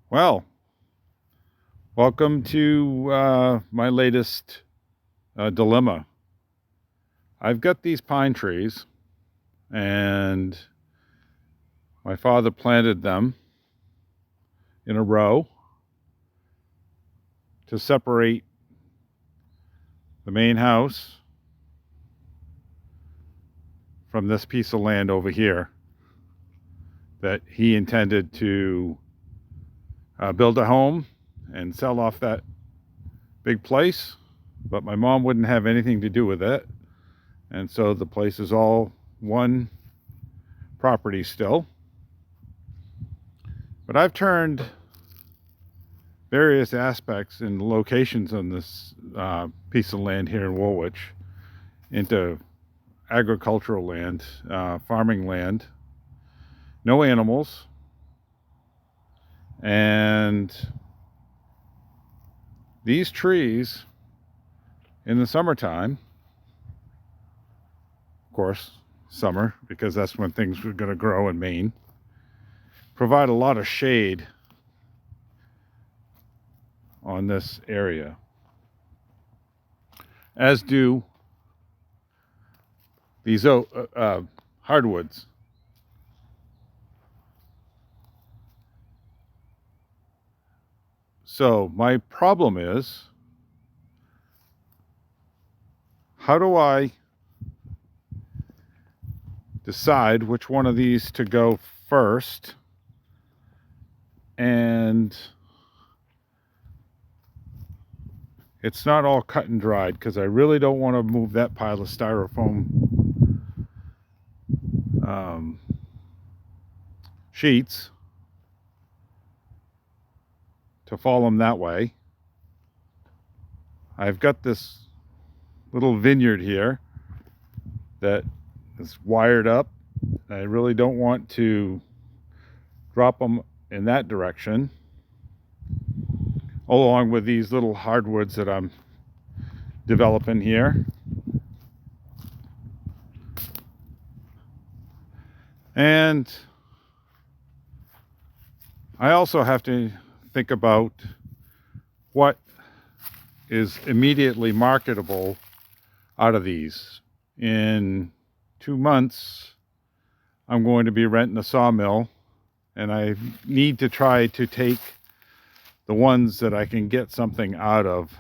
Well, welcome to my latest dilemma. I've got these pine trees, and my father planted them in a row to separate the main house from this piece of land over here that he intended to build a home and sell off that big place. But my mom wouldn't have anything to do with it. And so the place is all one property still. But I've turned various aspects and locations on this piece of land here in Woolwich into agricultural land, farming land, no animals, and these trees in the summertime, of course, summer, because that's when things are going to grow in Maine, provide a lot of shade on this area, as do these hardwoods. So my problem is, how do I decide which one of these to go first? And it's not all cut and dried, because I really don't want to move that pile of styrofoam sheets to fall them that way. I've got this little vineyard here that is wired up. I really don't want to drop them in that direction, along with these little hardwoods that I'm developing here. And I also have to think about what is immediately marketable out of these. In 2 months, I'm going to be renting a sawmill, and I need to try to take the ones that I can get something out of.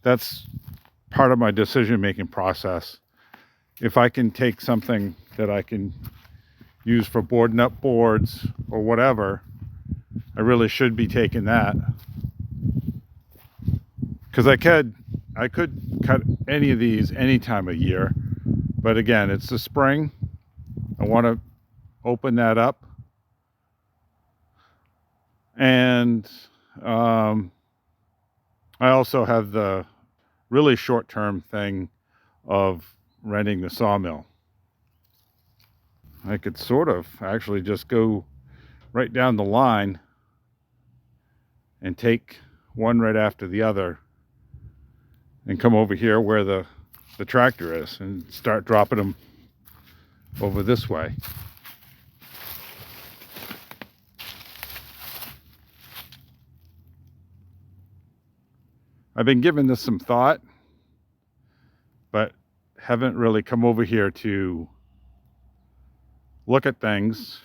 That's part of my decision-making process. If I can take something that I can use for boarding up boards or whatever, I really should be taking that. Because I could cut any of these any time of year, but again, it's the spring. I want to open that up, and I also have the really short-term thing of renting the sawmill. I could sort of actually just go right down the line and take one right after the other and come over here where the tractor is and start dropping them over this way. I've been giving this some thought, but haven't really come over here to look at things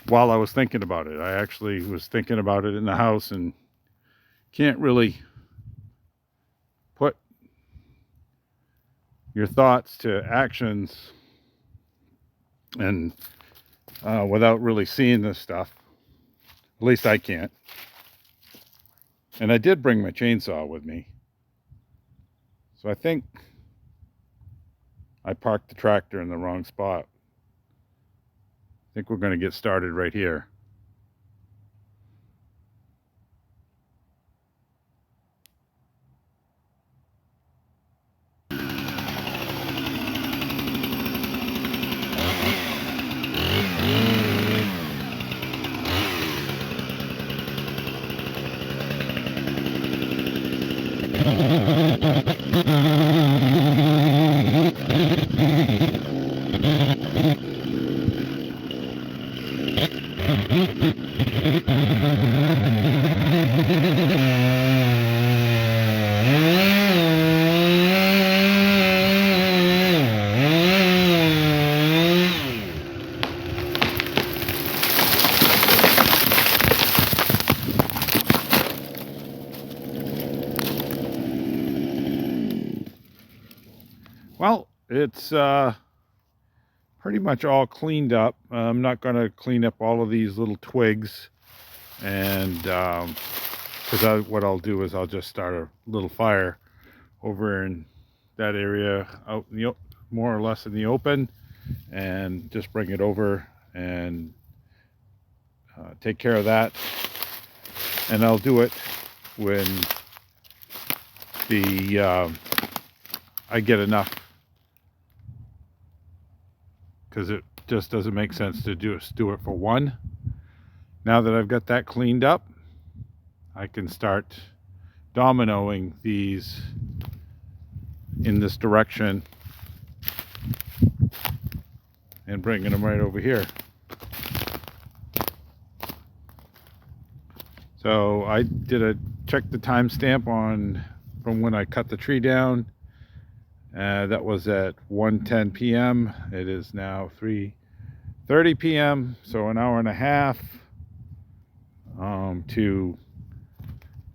while I was thinking about it. I actually was thinking about it in the house and can't really put your thoughts to actions and without really seeing this stuff. At least I can't. And I did bring my chainsaw with me, so I think I parked the tractor in the wrong spot. I think we're going to get started right here. it's pretty much all cleaned up. I'm not going to clean up all of these little twigs, and because what I'll do is I'll just start a little fire over in that area out in the, more or less in the open, and just bring it over and take care of that. And I'll do it when the I get enough, because it just doesn't make sense to do it for one. Now that I've got that cleaned up, I can start dominoing these in this direction and bringing them right over here. So I check the timestamp on from when I cut the tree down. That was at 1:10 p.m. It is now 3:30 p.m. So an hour and a half to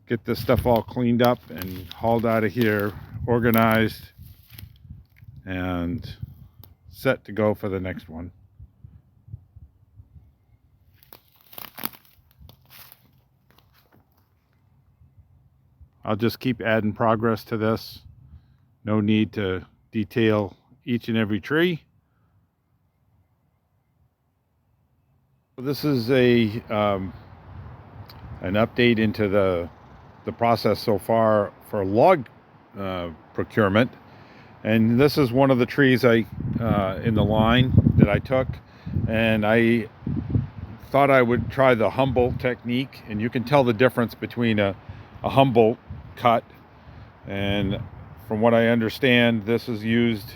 get this stuff all cleaned up and hauled out of here, organized, and set to go for the next one. I'll just keep adding progress to this. No need to detail each and every tree. This is an update into the process so far for log procurement. And this is one of the trees in the line that I took, and I thought I would try the Humboldt technique, and you can tell the difference between a Humboldt cut, and from what I understand, this is used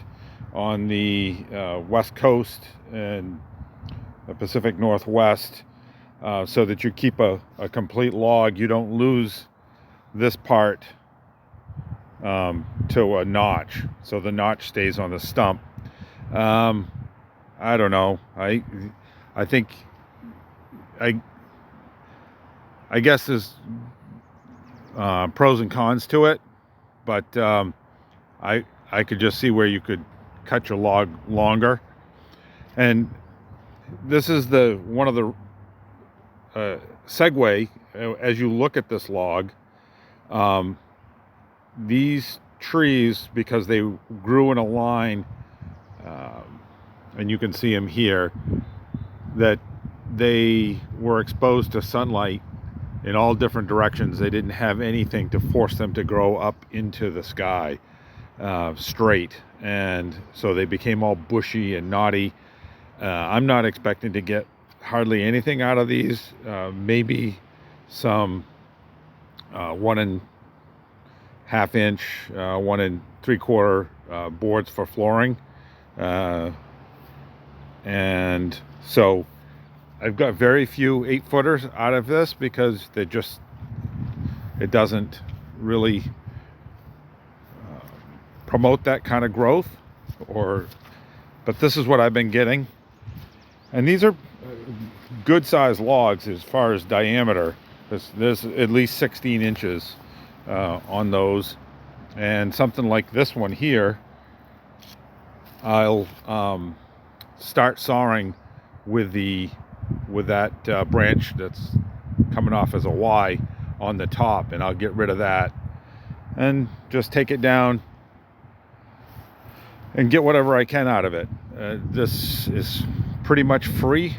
on the West Coast and the Pacific Northwest, so that you keep a complete log. You don't lose this part to a notch, so the notch stays on the stump. I don't know. I think I guess there's pros and cons to it, but I could just see where you could cut your log longer. And this is one of the segue as you look at this log. These trees, because they grew in a line, and you can see them here, that they were exposed to sunlight in all different directions. They didn't have anything to force them to grow up into the sky straight, and so they became all bushy and knotty. I'm not expecting to get hardly anything out of these. Maybe some 1 1/2 inch, 1 3/4 boards for flooring, and so I've got very few 8-footers out of this, because it doesn't really promote that kind of growth, but this is what I've been getting. And these are good sized logs as far as diameter. There's at least 16 inches on those, and something like this one here, I'll start sawing with that branch that's coming off as a Y on the top, and I'll get rid of that and just take it down and get whatever I can out of it. This is pretty much free,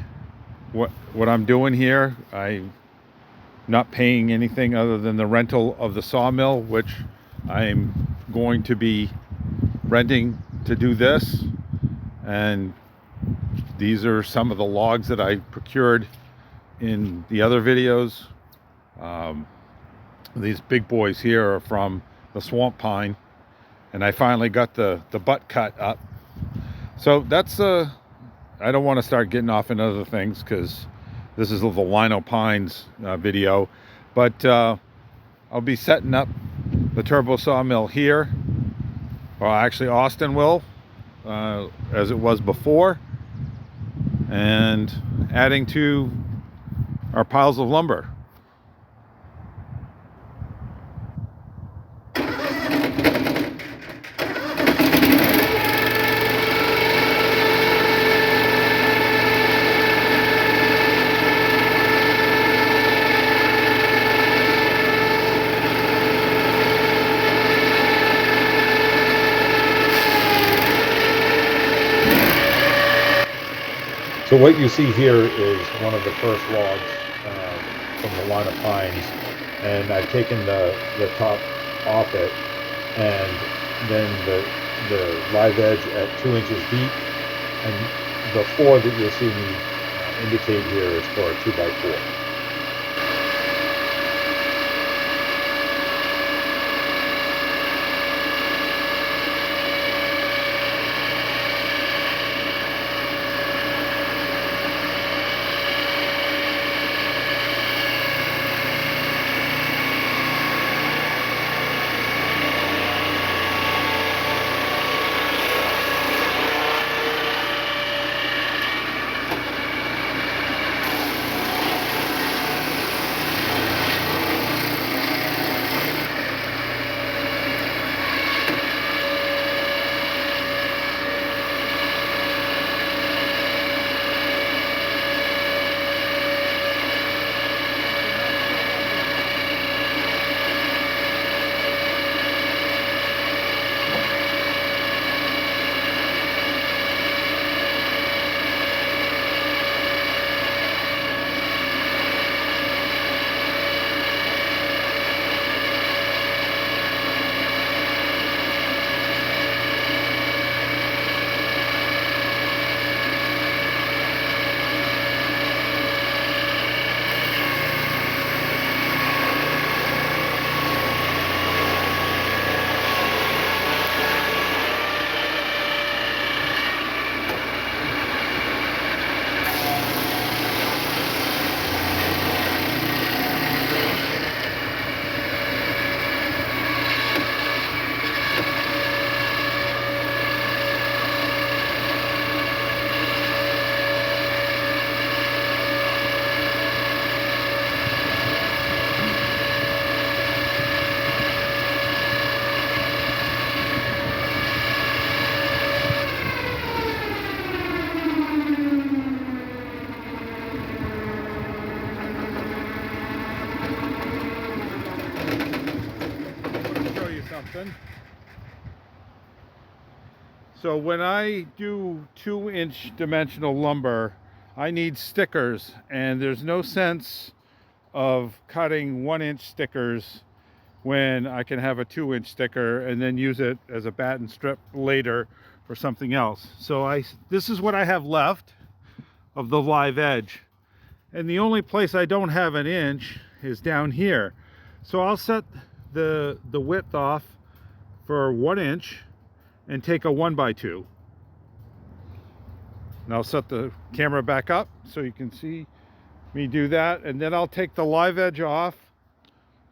what I'm doing here. I'm not paying anything other than the rental of the sawmill, which I'm going to be renting to do this. And these are some of the logs that I procured in the other videos. These big boys here are from the swamp pine, and I finally got the butt cut up. So that's I don't want to start getting off into other things, because this is the Lino Pines video, but I'll be setting up the turbo sawmill here. Well, actually Austin will, as it was before, and adding to our piles of lumber. So what you see here is one of the first logs from the line of pines, and I've taken the top off it, and then the live edge at 2 inches deep, and the 4 that you'll see me indicate here is for a 2x4. Show you something. So when I do 2-inch dimensional lumber, I need stickers, and there's no sense of cutting 1-inch stickers when I can have a 2-inch sticker and then use it as a batten strip later for something else. So this is what I have left of the live edge, and the only place I don't have an inch is down here. So I'll set the width off for 1 inch and take a 1x2. And I'll set the camera back up so you can see me do that, and then I'll take the live edge off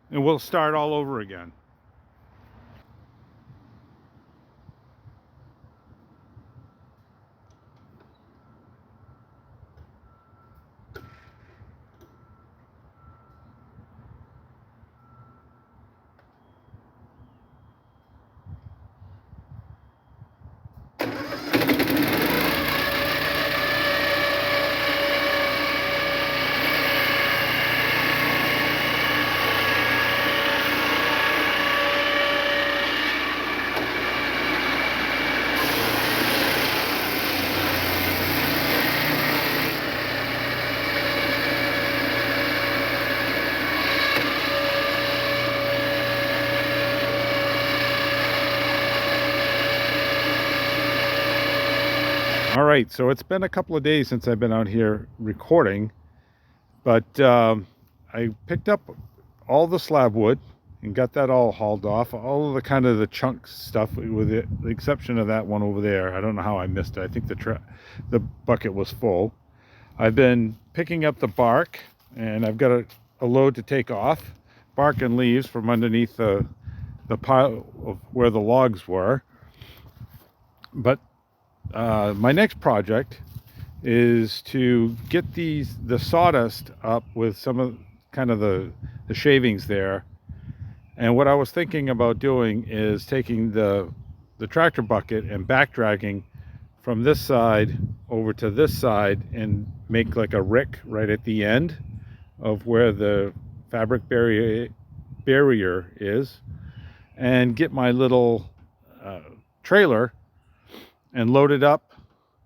and we'll start all over again. All right, so it's been a couple of days since I've been out here recording, but I picked up all the slab wood and got that all hauled off. All of the kind of the chunk stuff, with the exception of that one over there. I don't know how I missed it. I think the bucket was full. I've been picking up the bark, and I've got a load to take off. Bark and leaves from underneath the pile of where the logs were. But my next project is to get the sawdust up with some of kind of the shavings there. And what I was thinking about doing is taking the tractor bucket and back dragging from this side over to this side and make like a rick right at the end of where the fabric barrier is, and get my little trailer and load it up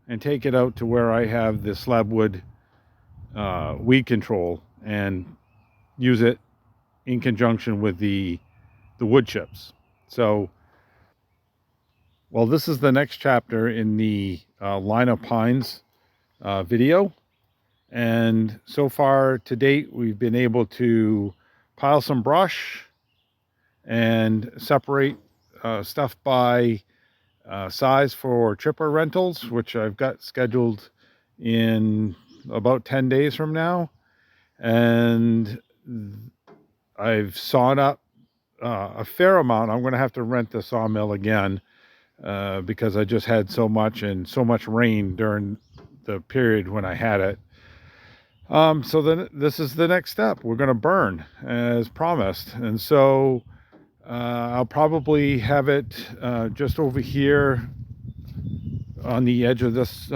and take it out to where I have the slab wood weed control and use it in conjunction with the wood chips. So, well, this is the next chapter in the line of pines video. And so far to date, we've been able to pile some brush and separate stuff by size for chipper rentals, which I've got scheduled in about 10 days from now. And I've sawn up a fair amount. I'm going to have to rent the sawmill again because I just had so much and so much rain during the period when I had it. So then this is the next step. We're going to burn as promised. And so I'll probably have it just over here on the edge of this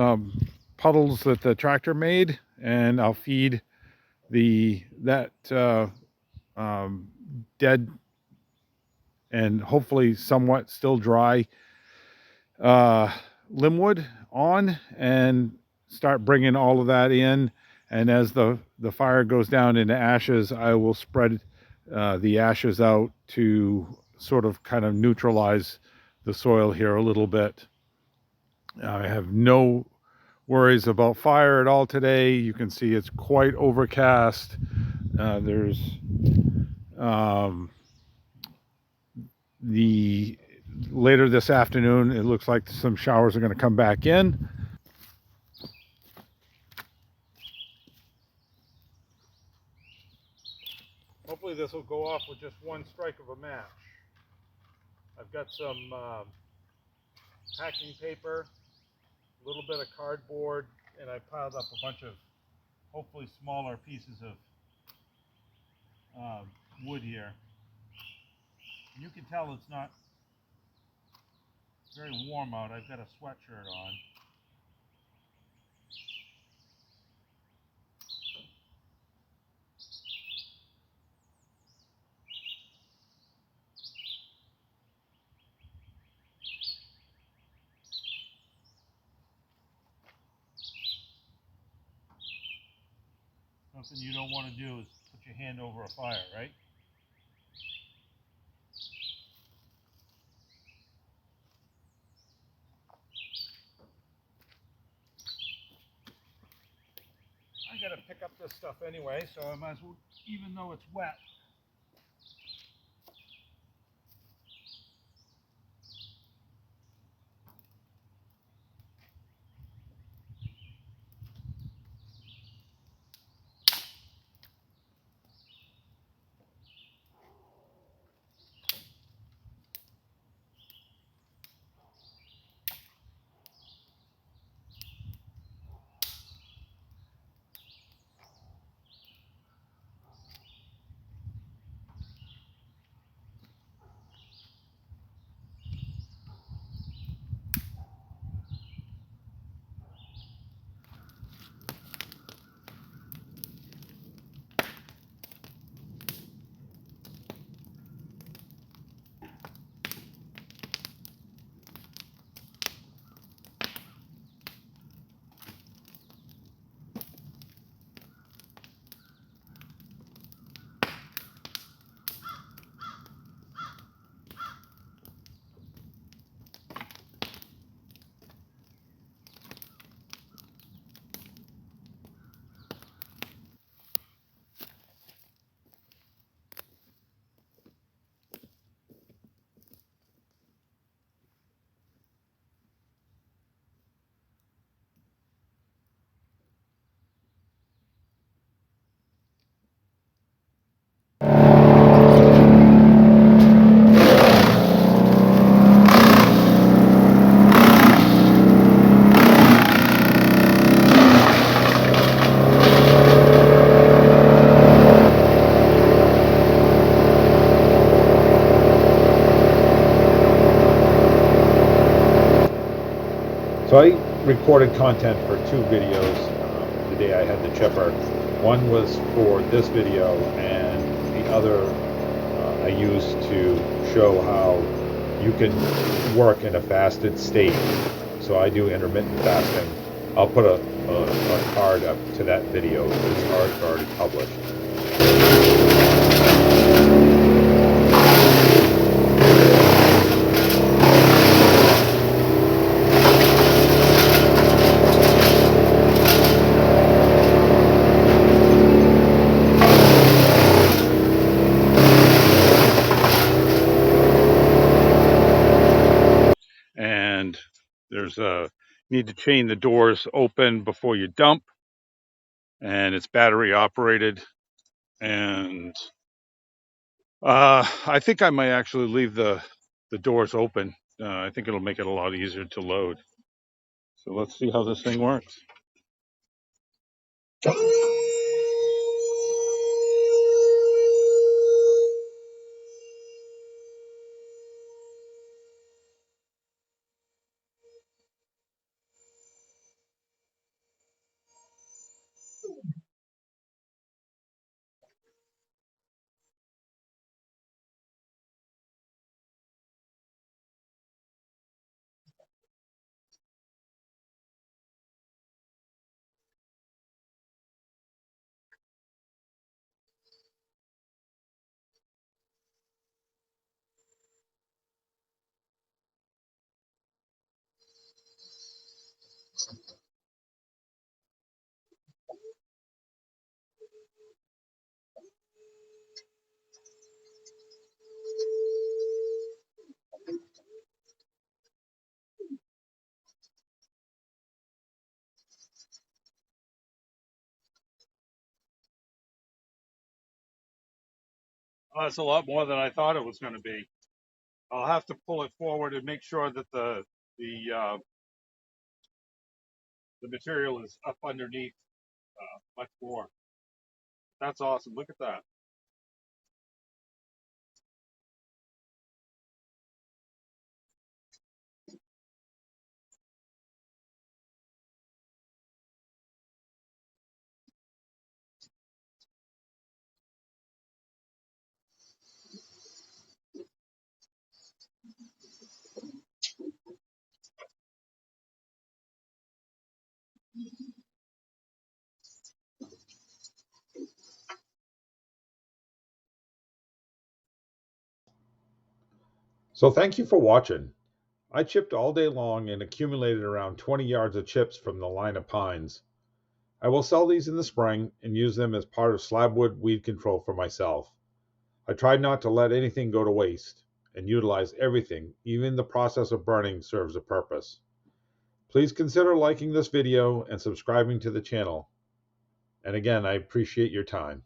puddles that the tractor made, and I'll feed that dead and hopefully somewhat still dry limb wood on, and start bringing all of that in. And as the fire goes down into ashes, I will spread the ashes out to sort of kind of neutralize the soil here a little bit. I have no worries about fire at all today. You can see it's quite overcast. There's the later this afternoon, it looks like some showers are going to come back in. Hopefully this will go off with just one strike of a match. I've got some packing paper, a little bit of cardboard, and I piled up a bunch of hopefully smaller pieces of wood here. You can tell it's not very warm out. I've got a sweatshirt on. Something you don't want to do is put your hand over a fire, right? I gotta pick up this stuff anyway, so I might as well, even though it's wet. So I recorded content for 2 videos the day I had the chipper. One was for this video, and the other I used to show how you can work in a fasted state. So I do intermittent fasting. I'll put a card up to that video. It's already published. And there's a need to chain the doors open before you dump, and it's battery operated. And I think I might actually leave the doors open. I think it'll make it a lot easier to load. So let's see how this thing works. Oh, that's a lot more than I thought it was going to be. I'll have to pull it forward and make sure that the material is up underneath much more. That's awesome. Look at that. So thank you for watching. I chipped all day long and accumulated around 20 yards of chips from the line of pines. I will sell these in the spring and use them as part of slabwood weed control for myself. I tried not to let anything go to waste and utilize everything, even the process of burning serves a purpose. Please consider liking this video and subscribing to the channel. And again, I appreciate your time.